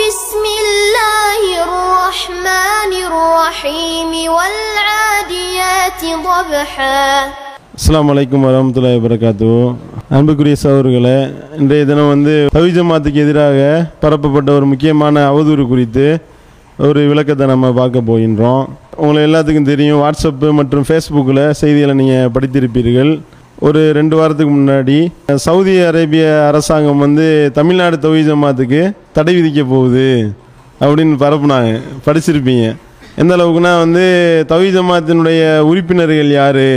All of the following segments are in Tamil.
بسم الله الرحمن الرحيم والعاديات ضبحا. அஸ்ஸலாமு அலைக்கும் வரஹ்மத்துல்லாஹி வபரகாத்துஹு. அன்புக்குரிய சகோதரர்களே, இன்றைய தினம் தௌஹீத் ஜமாத்துக்கு எதிராக பரப்பப்பட்ட ஒரு முக்கியமான அவதூறு குறித்து ஒரு விளக்கத்தை நம்ம பார்க்க போகின்றோம். உங்களை எல்லாத்துக்கும் தெரியும், வாட்ஸ்அப்பு மற்றும் ஃபேஸ்புக்கில் செய்திகளை நீங்கள் படித்திருப்பீர்கள். ஒரு 2 வாரத்துக்கு முன்னாடி சவுதி அரேபிய அரசாங்கம் தமிழ்நாடு தௌஹீத் ஜமாத்துக்கு தடை விதிக்க போகுது அப்படின்னு பரப்புனாங்க. படிச்சிருப்பீங்க. எந்த அளவுக்குனா தௌஹீத் ஜமாத்தினுடைய உறுப்பினர்கள் யார்,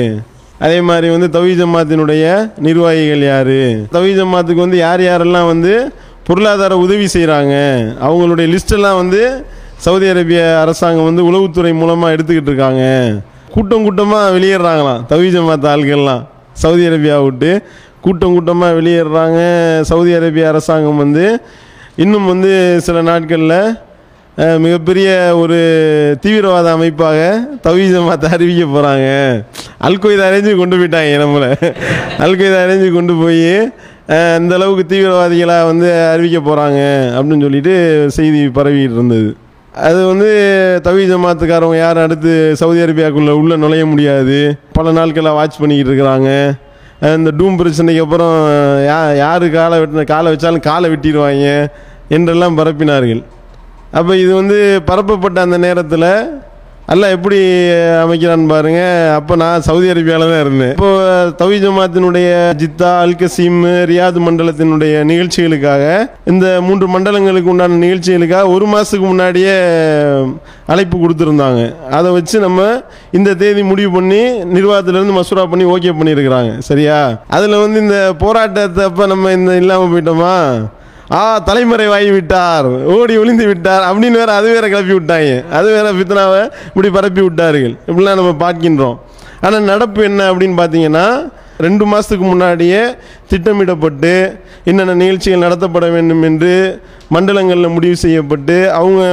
அதே மாதிரி தௌஹீத் ஜமாத்தினுடைய நிர்வாகிகள் யார், தௌஹீத் ஜமாத்துக்கு யார் யாரெல்லாம் பொருளாதார உதவி செய்கிறாங்க, அவங்களுடைய லிஸ்டெல்லாம் சவுதி அரேபிய அரசாங்கம் உளவுத்துறை மூலமாக எடுத்துக்கிட்டு இருக்காங்க. கூட்டம் கூட்டமாக வெளியேறாங்களாம் தௌஹீத் ஜமாத் ஆள்கள்லாம். சவுதி அரேபியா விட்டு கூட்டம் கூட்டமாக வெளியேறாங்க. சவுதி அரேபிய அரசாங்கம் இன்னும் சில நாட்களில் மிகப்பெரிய ஒரு தீவிரவாத அமைப்பாக தௌஹீத் ஜமாத்தை அறிவிக்க போகிறாங்க. அல்கொய்தா அரேஞ்சு கொண்டு போயிட்டாங்க நம்மளை. அல்கொய்தா அரேஞ்சு கொண்டு போய் இந்த அளவுக்கு தீவிரவாதிகளாக அறிவிக்க போகிறாங்க அப்படின்னு சொல்லிட்டு செய்தி பரவிட்டு இருந்தது. அது தௌஹீத் ஜமாத்துக்காரவங்க யாரும் அடுத்து சவுதி அரேபியாவுக்குள்ளே உள்ளே நுழைய முடியாது. பல நாட்களாக வாட்ச் பண்ணிக்கிட்டு இருக்கிறாங்க. இந்த டூம் பிரச்சனைக்கு அப்புறம் யார் காலை வச்சாலும் காலை வெட்டிடுவாங்க என்றெல்லாம் பரப்பினார்கள். அப்போ இது பரப்பப்பட்ட அந்த நேரத்தில் அல்லாஹ் எப்படி அமைக்கிறான்னு பாருங்க. அப்போ நான் சவுதி அரேபியாவில் தான் இருந்தேன். இப்போ தௌஹீத் ஜமாத்தினுடைய ஜித்தா, அல்கசீம், ரியாத் மண்டலத்தினுடைய நிகழ்ச்சிகளுக்காக, இந்த 3 மண்டலங்களுக்கு உண்டான நிகழ்ச்சிகளுக்காக 1 மாதத்துக்கு முன்னாடியே அழைப்பு கொடுத்துருந்தாங்க. அதை வச்சு நம்ம இந்த தேதி முடிவு பண்ணி நிர்வாகத்திலேருந்து மசூரா பண்ணி ஓகே பண்ணியிருக்கிறாங்க. சரியா? அதில் இந்த போராட்டத்தை அப்போ நம்ம இல்லாமல் போயிட்டோமா, தலைமறைவாகி விட்டார், ஓடி ஒளிந்து விட்டார் அப்படின்னு வேற அது வேற கிளப்பி விட்டாங்க. அது வேற ஃபித்னாவை இப்படி பரப்பி விட்டார்கள். இப்படிலாம் நம்ம பார்க்கின்றோம். ஆனால் நடப்பு என்ன அப்படின்னு பார்த்தீங்கன்னா, 2 மாதத்துக்கு முன்னாடியே திட்டமிடப்பட்டு என்னென்ன நிகழ்ச்சிகள் நடத்தப்பட வேண்டும் என்று மண்டலங்களில் முடிவு செய்யப்பட்டு அவங்க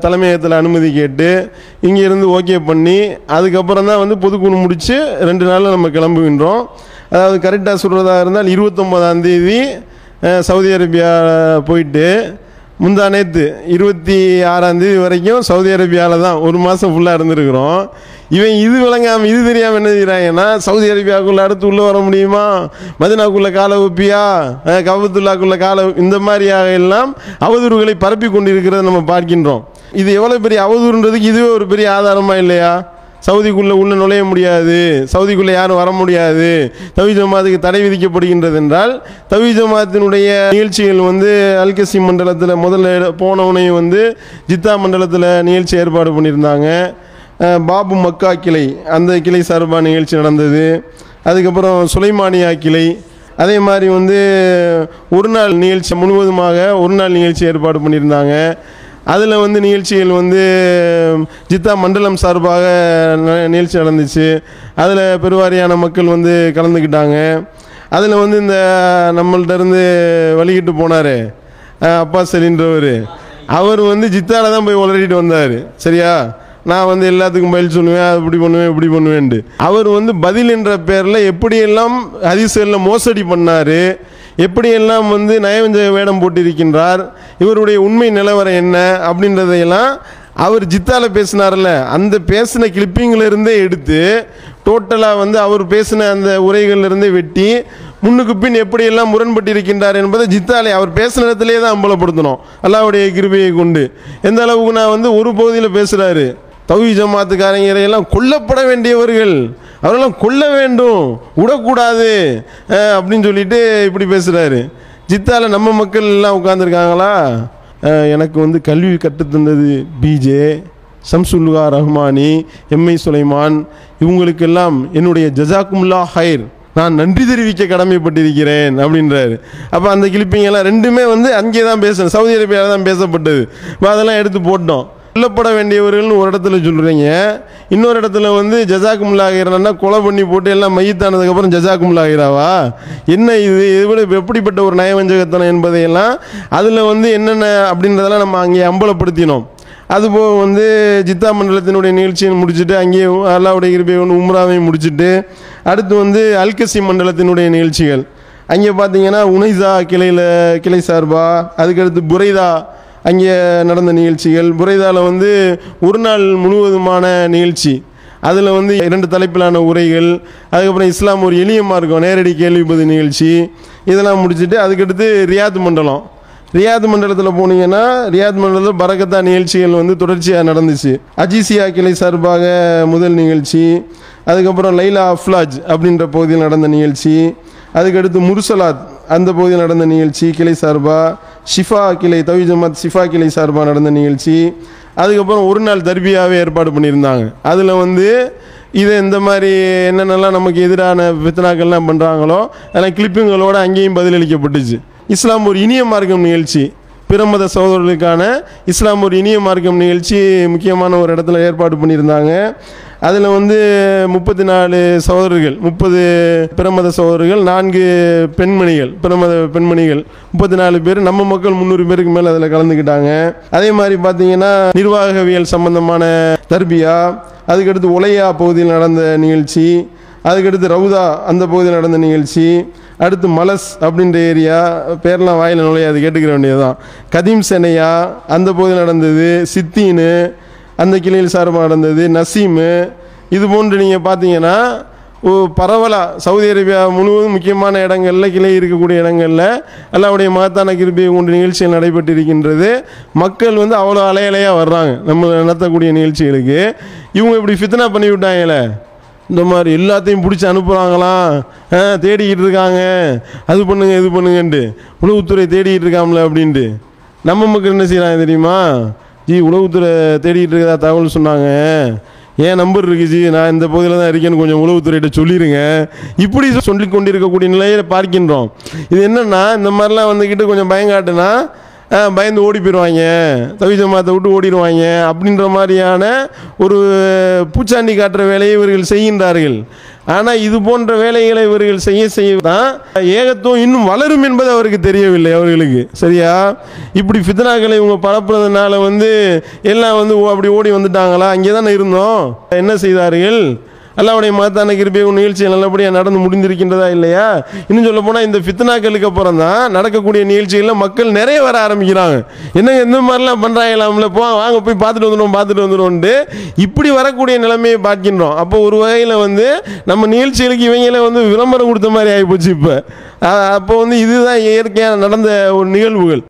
தலைமையகத்தில் அனுமதி கேட்டு இங்கேருந்து ஓகே பண்ணி அதுக்கப்புறம் தான் பொதுக்குழு முடித்து 2 நாளில் நம்ம கிளம்புகின்றோம். அதாவது கரெக்டாக சொல்கிறதா இருந்தால் 29ஆம் தேதி சவுதி அரேபியா போயிட்டு முந்தா நேற்று 26ஆம் தேதி வரைக்கும் சவுதி அரேபியாவில் தான் 1 மாதம் ஃபுல்லாக இருந்துருக்குறோம். இவன் இது விளங்காமல் இது தெரியாமல் என்ன செய்கிறாங்கன்னா, சவுதி அரேபியாவுக்குள்ளே அடுத்து உள்ளே வர முடியுமா, மதினாக்குள்ளே காலை வைப்பியா, கபத்துல்லாக்குள்ளே காலை, இந்த மாதிரியாக எல்லாம் அவதூறுகளை பரப்பி கொண்டிருக்கிறத நம்ம பார்க்கின்றோம். இது எவ்வளோ பெரிய அவதூறுன்றதுக்கு இதுவே ஒரு பெரிய ஆதாரமாக இல்லையா? சவுதிக்குள்ளே உள்ளே நுழைய முடியாது, சவுதிக்குள்ளே யாரும் வர முடியாது, தௌஹீத் ஜமாத்துக்கு தடை விதிக்கப்படுகின்றது என்றால், தௌஹீத் ஜமாத்தினுடைய நிகழ்ச்சிகள் அல்கசீம் மண்டலத்தில் முதல்ல போனவனையும் ஜித்தா மண்டலத்தில் நிகழ்ச்சி ஏற்பாடு பண்ணியிருந்தாங்க. பாபு மக்கா கிளை, அந்த கிளை சார்பாக நிகழ்ச்சி நடந்தது. அதுக்கப்புறம் சுலைமானியா கிளை, அதே மாதிரி ஒரு நாள் நிகழ்ச்சி முழுவதுமாக ஒரு நாள் நிகழ்ச்சி ஏற்பாடு பண்ணியிருந்தாங்க. அதில் நிகழ்ச்சிகள் ஜித்தா மண்டலம் சார்பாக நிகழ்ச்சி நடந்துச்சு. அதில் பெருவாரியான மக்கள் கலந்துக்கிட்டாங்க. அதில் இந்த நம்மள்ட்ட இருந்து வழிகிட்டு போனார் அப்பாஸ் அலின்றவர். அவர் ஜித்தாவில் தான் போய் உளறிட்டு வந்தார். சரியா? நான் எல்லாத்துக்கும் பதில் சொல்லுவேன், அப்படி பண்ணுவேன் இப்படி பண்ணுவேன்ட்டு. அவர் பதில் என்ற பேரில் எப்படியெல்லாம் ஹதீஸ்களில் மோசடி பண்ணார், எப்படியெல்லாம் நயவஞ்சக வேடம் போட்டிருக்கின்றார், இவருடைய உண்மை நிலவரம் என்ன அப்படின்றதையெல்லாம் அவர் ஜித்தாவில் பேசினார்ல, அந்த பேசின கிளிப்பிங்கிலிருந்தே எடுத்து டோட்டலாக அவர் பேசின அந்த உரைகளிலிருந்தே வெட்டி முன்னுக்கு பின் எப்படியெல்லாம் முரண்பட்டிருக்கின்றார் என்பதை ஜித்தாலே அவர் பேசின இடத்திலே தான் அம்பலப்படுத்தணும். அல்லாஹ்வுடைய கிருபையை கொண்டு எந்த அளவுக்கு நான் ஒரு பகுதியில் பேசுகிறாரு, தௌஹீத் ஜமாத்துக்காரங்களையெல்லாம் கொல்லப்பட வேண்டியவர்கள், அவரெல்லாம் கொல்ல வேண்டும், விடக்கூடாது அப்படின்னு சொல்லிட்டு இப்படி பேசுகிறாரு. ஜித்தாவில் நம்ம மக்கள் எல்லாம் உட்காந்துருக்காங்களா? எனக்கு கல்வி கற்றுத்தந்தது பிஜே, ஷம்சுல்லுகா ரஹ்மானி, எம்ஐ சுலைமான், இவங்களுக்கெல்லாம் என்னுடைய ஜஸாக்குமுல்லா ஹைர், நான் நன்றி தெரிவிக்க கடமைப்பட்டிருக்கிறேன் அப்படின்றாரு. அப்போ அந்த கிளிப்பிங்கெல்லாம் ரெண்டுமே அங்கே தான் பேசணும், சவுதி அரேபியாவில் தான் பேசப்பட்டது. இப்போ அதெல்லாம் எடுத்து போட்டோம். கொல்லப்பட வேண்டியவர்கள்னு ஒரு இடத்துல சொல்கிறீங்க, இன்னொரு இடத்துல ஜஸாக்குமுல்லா ஹைரன்னா கொலை பண்ணி போட்டு எல்லாம் மையத்தானதுக்கப்புறம் ஜஸாக்குமுல்லா ஹைராவா? என்ன இது? இது எப்படிப்பட்ட ஒரு நயவஞ்சகத்தனம் என்பதையெல்லாம் அதில் என்னென்ன அப்படின்றதெல்லாம் நம்ம அங்கே அம்பலப்படுத்தினோம். அதுபோக ஜித்தா மண்டலத்தினுடைய நிகழ்ச்சியை முடிச்சுட்டு அங்கேயே அல்லாஹ்வுடைய கிருபையை உம்ராவையும் முடிச்சுட்டு அடுத்து அல்கசி மண்டலத்தினுடைய நிகழ்ச்சிகள் அங்கே பார்த்தீங்கன்னா உனைசா கிளை சார்பா, அதுக்கடுத்து புரைதா அங்கே நடந்த நிகழ்ச்சிகள். புரைதாவில் வந்து ஒரு நாள் முழுவதுமான நிகழ்ச்சி, அதில் வந்து 2 தலைப்பிலான உரைகள், அதுக்கப்புறம் இஸ்லாம் ஒரு எளிய மார்க்கம் நேரடி கேள்வி பதில் நிகழ்ச்சி, இதெல்லாம் முடிச்சுட்டு அதுக்கடுத்து ரியாத் மண்டலம். ரியாத் மண்டலத்தில் போனீங்கன்னா ரியாத் மண்டலத்தில் பரக்கத்தா நிகழ்ச்சிகள் வந்து தொடர்ச்சியாக நடந்துச்சு. அஜிசியா கிளை சார்பாக முதல் நிகழ்ச்சி, அதுக்கப்புறம் லைலா அஃப்லாஜ் அப்படின்ற பகுதியில் நடந்த நிகழ்ச்சி, அதுக்கடுத்து முர்சலாத் அந்த பகுதியில் நடந்த நிகழ்ச்சி கிளை சார்பாக, ஷிஃபா கிளை தௌஹீத் ஜமாத் ஷிஃபா கிளை சார்பாக நடந்த நிகழ்ச்சி, அதுக்கப்புறம் ஒரு நாள் தர்பியாவே ஏற்பாடு பண்ணியிருந்தாங்க. அதில் வந்து இதை இந்த மாதிரி என்னென்னலாம் நமக்கு எதிரான ஃபித்னாக்கள்லாம் பண்ணுறாங்களோ அதெல்லாம் கிளிப்பிங்களோட அங்கேயும் பதிலளிக்கப்பட்டுச்சு. இஸ்லாம் ஒரு இனிய மார்க்கம் நிகழ்ச்சி, பிற மத சகோதரர்களுக்கான இஸ்லாம் ஒரு இனிய மார்க்கம் நிகழ்ச்சி முக்கியமான ஒரு இடத்துல ஏற்பாடு பண்ணியிருந்தாங்க. அதில் வந்து 34 சகோதரர்கள், 30 பிறமத சகோதரர்கள், 4 பெண்மணிகள், பிறமத பெண்மணிகள் 34 பேர், நம்ம மக்கள் 300 பேருக்கு மேலே அதில் கலந்துக்கிட்டாங்க. அதே மாதிரி பார்த்தீங்கன்னா நிர்வாகவியல் சம்பந்தமான தர்பியா, அதுக்கடுத்து ஒலையா பகுதியில் நடந்த நிகழ்ச்சி, அதுக்கடுத்து ரவுதா அந்த பகுதியில் நடந்த நிகழ்ச்சி, அடுத்து மலஸ் அப்படின்ற ஏரியா, பேர்லாம் வாயில் நுழையாது கேட்டுக்கிற வேண்டியதுதான், கதீம் செனையா அந்த பகுதியில் நடந்தது, சித்தீனு அந்த கிளையில் சார்பாக நடந்தது, நசீமு, இது போன்று நீங்கள் பார்த்தீங்கன்னா பரவலாக சவுதி அரேபியா முழுவதும் முக்கியமான இடங்களில் கிளை இருக்கக்கூடிய இடங்களில் அல்லாஹ்வுடைய மகத்தான கிருபையை கொண்டு நிகழ்ச்சிகள் நடைபெற்று இருக்கின்றது. மக்கள் வந்து அவ்வளோ அலையலையாக வர்றாங்க நம்ம நடத்தக்கூடிய நிகழ்ச்சிகளுக்கு. இவங்க இப்படி ஃபித்னா பண்ணி விட்டாங்களே, இந்த மாதிரி எல்லாத்தையும் பிடிச்சி அனுப்புகிறாங்களாம், தேடிக்கிட்டு இருக்காங்க, அது பண்ணுங்க இது பண்ணுங்கன்ட்டு, உளவுத்துறை தேடிக்கிட்டு இருக்காங்களே அப்படின்ட்டு. நம்ம மக்கள் என்ன செய்கிறாங்க தெரியுமா, உளவுத்துறை தேடிக்கிட்டு இருக்கதா தகவல் சொன்னாங்க, ஏன் நம்பர் இருக்கு ஜி, நான் இந்த பகுதியில் தான் இருக்கேன்னு கொஞ்சம் உளவுத்துறையிட்ட சொல்லிடுங்க, இப்படி சொல்லி கொண்டிருக்கக்கூடிய நிலையை பார்க்கின்றோம். இது என்னென்னா இந்த மாதிரிலாம் வந்துக்கிட்டு கொஞ்சம் பயங்காட்டுனா பயந்து ஓடி போயிடுவாங்க, தௌஹீத் ஜமாத்தை விட்டு ஓடிடுவாங்க அப்படின்ற மாதிரியான ஒரு பூச்சாண்டி காட்டுற வேலையை இவர்கள் செய்கின்றார்கள். ஆனால் இது போன்ற வேலைகளை இவர்கள் செய்ய தான் ஏகத்துவம் இன்னும் வளரும் என்பது அவருக்கு தெரியவில்லை அவர்களுக்கு. சரியா, இப்படி ஃபித்னாக்களை இவங்க பரப்புறதுனால வந்து எல்லாம் வந்து அப்படி ஓடி வந்துட்டாங்களா, அங்கே தானே இருந்தோம். என்ன செய்தார்கள், அல்லாஹ்வுடைய மகத்தான கிருபை நிகழ்ச்சிகள் நல்லபடியாக நடந்து முடிந்திருக்கின்றதா இல்லையா? இன்னும் சொல்ல போனால் இந்த ஃபித்னாக்களுக்கு அப்புறம் தான் நடக்கக்கூடிய நிகழ்ச்சிகளில் மக்கள் நிறைய வர ஆரம்பிக்கிறாங்க. என்னங்க இந்த மாதிரிலாம் பண்ணுறாங்களாம்ல, வாங்க போய் பார்த்துட்டு வந்துடும்ட்டு இப்படி வரக்கூடிய நிலைமையை பார்க்கின்றோம். அப்போ ஒரு வகையில் வந்து நம்ம நிகழ்ச்சிகளுக்கு இவங்கள வந்து விளம்பரம் கொடுத்த மாதிரி ஆகிப்போச்சு இப்போ. அப்போ வந்து இதுதான் இயற்கையாக நடந்த ஒரு நிகழ்வுகள்.